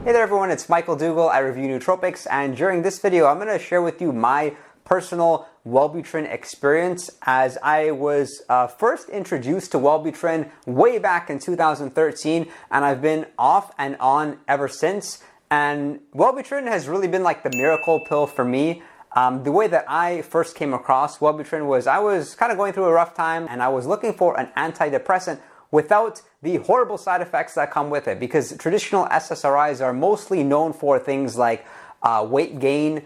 Hey there everyone, it's Michael Dougal. I review nootropics, and during this video I'm going to share with you my personal Wellbutrin experience as I was first introduced to Wellbutrin way back in 2013, and I've been off and on ever since. And Wellbutrin has really been like the miracle pill for me. The way that I first came across Wellbutrin was I was kind of going through a rough time and I was looking for an antidepressant without the horrible side effects that come with it, because traditional SSRIs are mostly known for things like weight gain,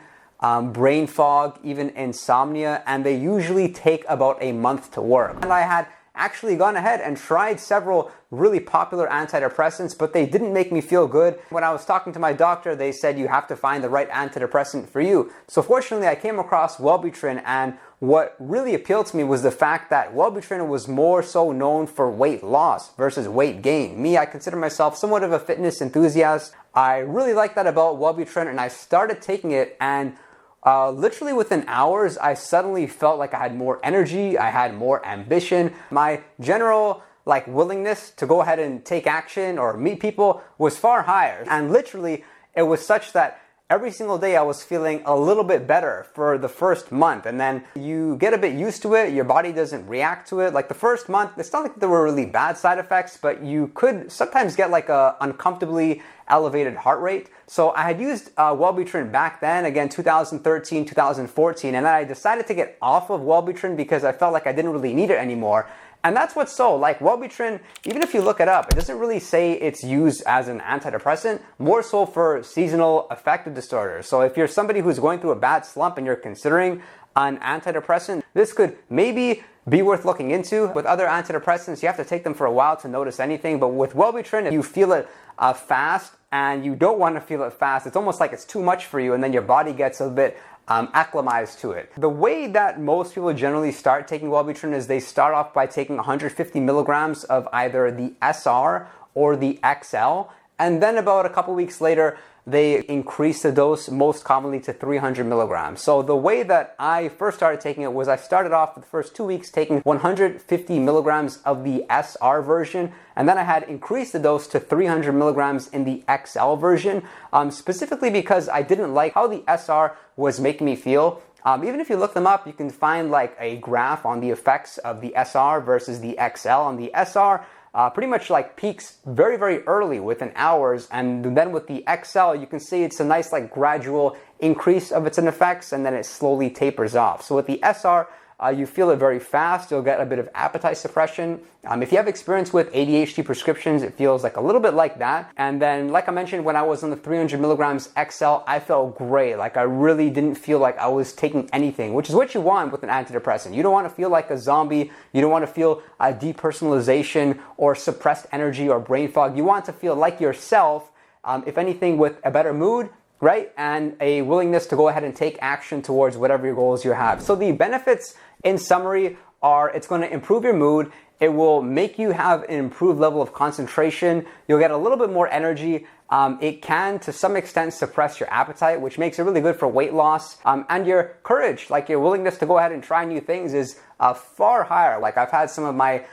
brain fog, even insomnia, and they usually take about a month to work. And I had actually gone ahead and tried several really popular antidepressants, but they didn't make me feel good. When I was talking to my doctor, they said you have to find the right antidepressant for you. So fortunately, I came across Wellbutrin, and what really appealed to me was the fact that Wellbutrin was more so known for weight loss versus weight gain. Me, I consider myself somewhat of a fitness enthusiast. I really like that about Wellbutrin, and I started taking it, and literally within hours, I suddenly felt like I had more energy, I had more ambition. My general willingness to go ahead and take action or meet people was far higher. And literally, it was such that every single day I was feeling a little bit better for the first month. And then you get a bit used to it, your body doesn't react to it. Like the first month, it's not like there were really bad side effects, but you could sometimes get like a uncomfortably elevated heart rate. So I had used Wellbutrin back then, again 2013, 2014, and then I decided to get off of Wellbutrin because I felt like I didn't really need it anymore. And that's what's so, like Wellbutrin, even if you look it up, it doesn't really say it's used as an antidepressant, more so for seasonal affective disorders. So if you're somebody who's going through a bad slump and you're considering an antidepressant, this could maybe be worth looking into. With other antidepressants, you have to take them for a while to notice anything, but with Wellbutrin, you feel it fast, and you don't want to feel it fast. It's almost like it's too much for you, and then your body gets a bit acclimatized to it. The way that most people generally start taking Wellbutrin is they start off by taking 150 milligrams of either the SR or the XL, and then about a couple weeks later, they increase the dose, most commonly to 300 milligrams. So the way that I first started taking it was I started off for the first 2 weeks taking 150 milligrams of the SR version, and then I had increased the dose to 300 milligrams in the XL version, specifically because I didn't like how the SR was making me feel. Even if you look them up, you can find like a graph on the effects of the SR versus the XL. On the SR, pretty much like peaks very, very early within hours, and then with the XL, you can see it's a nice like gradual increase of its effects, and then it slowly tapers off. So with the SR, you feel it very fast. You'll get a bit of appetite suppression. If you have experience with ADHD prescriptions, it feels like a little bit like that. And then, like I mentioned, when I was on the 300 milligrams XL, I felt great. Like I really didn't feel like I was taking anything, which is what you want with an antidepressant. You don't want to feel like a zombie. You don't want to feel a depersonalization or suppressed energy or brain fog. You want to feel like yourself, if anything, with a better mood, right? And a willingness to go ahead and take action towards whatever your goals you have. So the benefits in summary are it's going to improve your mood. It will make you have an improved level of concentration. You'll get a little bit more energy. It can, to some extent, suppress your appetite, which makes it really good for weight loss. And your courage, like your willingness to go ahead and try new things, is far higher. Like I've had some of my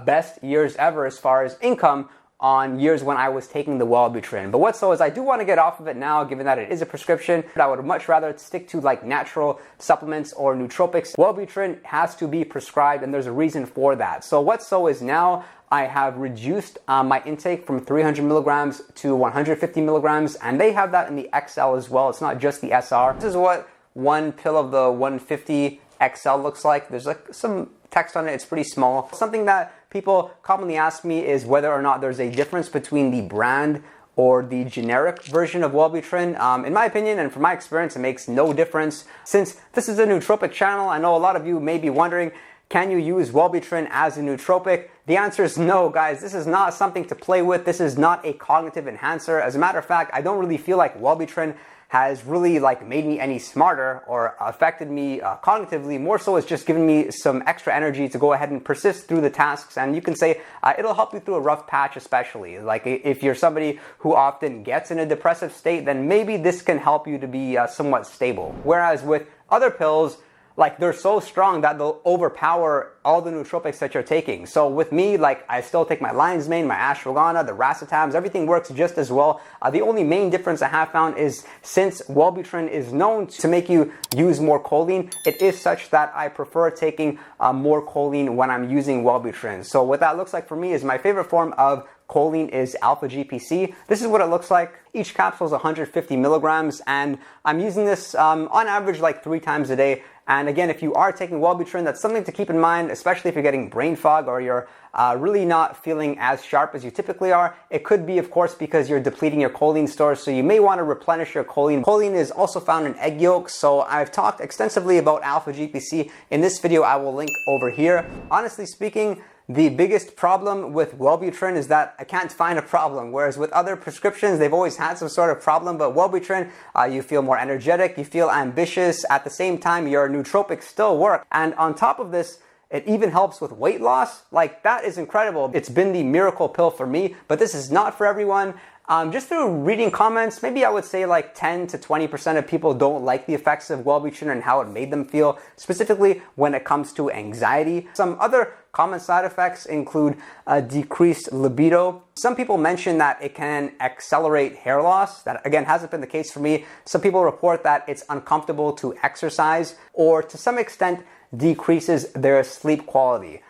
best years ever as far as income on years when I was taking the Wellbutrin. But what's so is I do want to get off of it now, given that it is a prescription. I would much rather stick to like natural supplements or nootropics. Wellbutrin has to be prescribed, and there's a reason for that. So what's so is now I have reduced my intake from 300 milligrams to 150 milligrams, and they have that in the XL as well. It's not just the SR. This is what one pill of the 150 XL looks like. There's like some text on it. It's pretty small. Something that people commonly ask me is whether or not there's a difference between the brand or the generic version of Wellbutrin. In my opinion and from my experience, it makes no difference. Since this is a nootropic channel, I know a lot of you may be wondering, can you use Wellbutrin as a nootropic? The answer is no, guys. This is not something to play with. This is not a cognitive enhancer. As a matter of fact, I don't really feel like Wellbutrin has really like made me any smarter or affected me cognitively. More so it's just given me some extra energy to go ahead and persist through the tasks, and you can say it'll help you through a rough patch, especially like if you're somebody who often gets in a depressive state, then maybe this can help you to be somewhat stable. Whereas with other pills like they're so strong that they'll overpower all the nootropics that you're taking. So with me, like I still take my lion's mane, my ashwagandha, the racetams, everything works just as well. The only main difference I have found is since Wellbutrin is known to make you use more choline, it is such that I prefer taking more choline when I'm using Wellbutrin. So what that looks like for me is my favorite form of choline is alpha GPC. This is what it looks like. Each capsule is 150 milligrams, and I'm using this on average like 3 times a day. And again, if you are taking Wellbutrin, that's something to keep in mind, especially if you're getting brain fog or you're really not feeling as sharp as you typically are. It could be, of course, because you're depleting your choline stores, so you may want to replenish your choline. Choline is also found in egg yolks, so I've talked extensively about alpha GPC. In this video, I will link over here. Honestly speaking, the biggest problem with Wellbutrin is that I can't find a problem, whereas with other prescriptions, they've always had some sort of problem, but Wellbutrin, you feel more energetic, you feel ambitious, at the same time, your nootropics still work. And on top of this, it even helps with weight loss. Like, that is incredible. It's been the miracle pill for me, but this is not for everyone. Just through reading comments, maybe I would say like 10 to 20% of people don't like the effects of Wellbutrin and how it made them feel, specifically when it comes to anxiety. Some other common side effects include a decreased libido. Some people mention that it can accelerate hair loss. That again hasn't been the case for me. Some people report that it's uncomfortable to exercise, or to some extent decreases their sleep quality.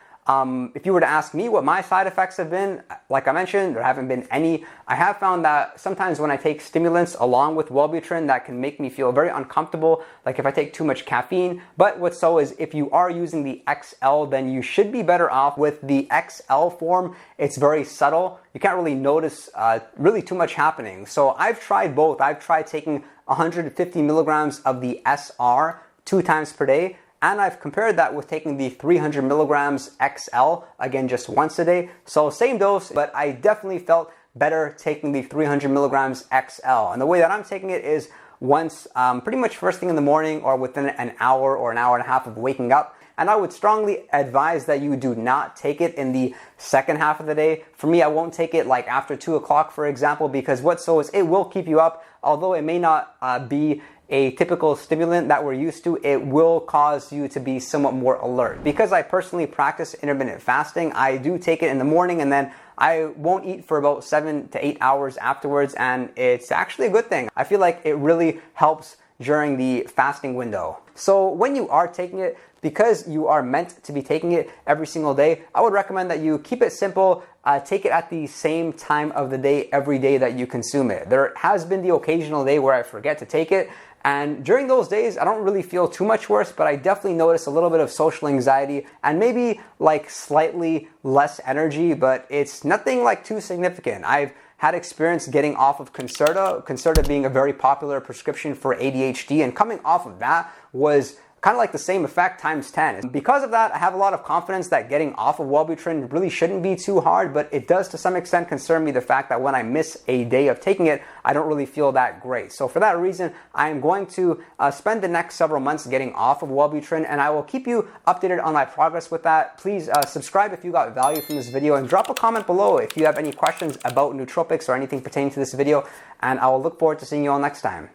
If you were to ask me what my side effects have been, like I mentioned, there haven't been any. I have found that sometimes when I take stimulants along with Wellbutrin, that can make me feel very uncomfortable, like if I take too much caffeine. But what's so is if you are using the XL, then you should be better off with the XL form. It's very subtle. You can't really notice really too much happening. So I've tried both. I've tried taking 150 milligrams of the SR 2 times per day, and I've compared that with taking the 300 milligrams XL, again, just once a day. So same dose, but I definitely felt better taking the 300 milligrams XL. And the way that I'm taking it is once, pretty much first thing in the morning or within an hour or an hour and a half of waking up. And I would strongly advise that you do not take it in the second half of the day. For me, I won't take it like after 2 o'clock, for example, because what so is it will keep you up, although it may not be a typical stimulant that we're used to, it will cause you to be somewhat more alert. Because I personally practice intermittent fasting, I do take it in the morning and then I won't eat for about 7 to 8 hours afterwards, and it's actually a good thing. I feel like it really helps during the fasting window. So when you are taking it, because you are meant to be taking it every single day, I would recommend that you keep it simple. Take it at the same time of the day every day that you consume it. There has been the occasional day where I forget to take it, and during those days, I don't really feel too much worse, but I definitely notice a little bit of social anxiety and maybe like slightly less energy, but it's nothing like too significant. I've had experience getting off of Concerta being a very popular prescription for ADHD, and coming off of that was kind of like the same effect times 10. And because of that, I have a lot of confidence that getting off of Wellbutrin really shouldn't be too hard, but it does to some extent concern me the fact that when I miss a day of taking it, I don't really feel that great. So for that reason, I am going to spend the next several months getting off of Wellbutrin, and I will keep you updated on my progress with that. Please subscribe if you got value from this video, and drop a comment below if you have any questions about nootropics or anything pertaining to this video, and I will look forward to seeing you all next time.